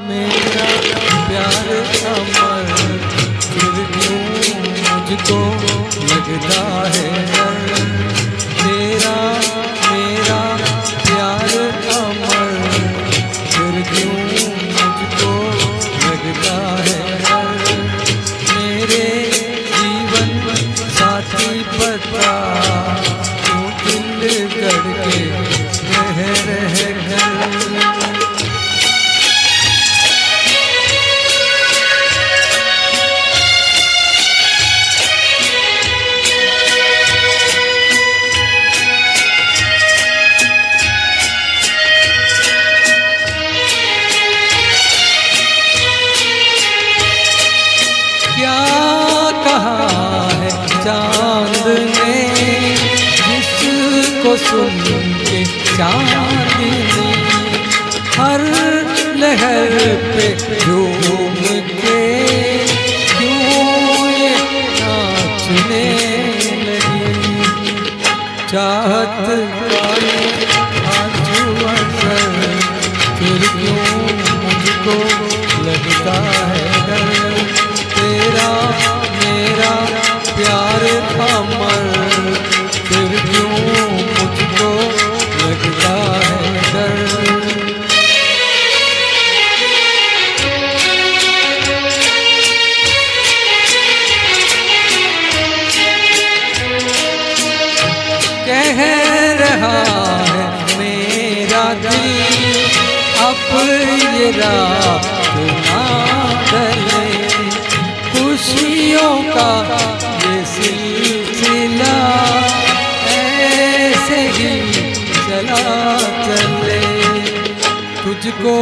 मेरा प्यार अमर, फिर क्यों मुझको लगता है डर। तेरा मेरा प्यार अमर, फिर क्यों मुझको लगता है डर। मेरे जीवन साथी पता क्यों दिल करके रह कर। क्या कहा है चांद ने, जिसको सुन के चांदनी हर लहर पे झूम के क्यों ये नाचने लगी। चाहत आंसू असर, फिर क्यों मुझको लगता है डर। तेरा मेरा प्यार अमर, फिर क्यों मुझको लगता है डर। कह रहा है मेरा दिल अब ये रात ना ढले। खुशियों का ये सिलसिला ऐसे ही चला चले। तुझको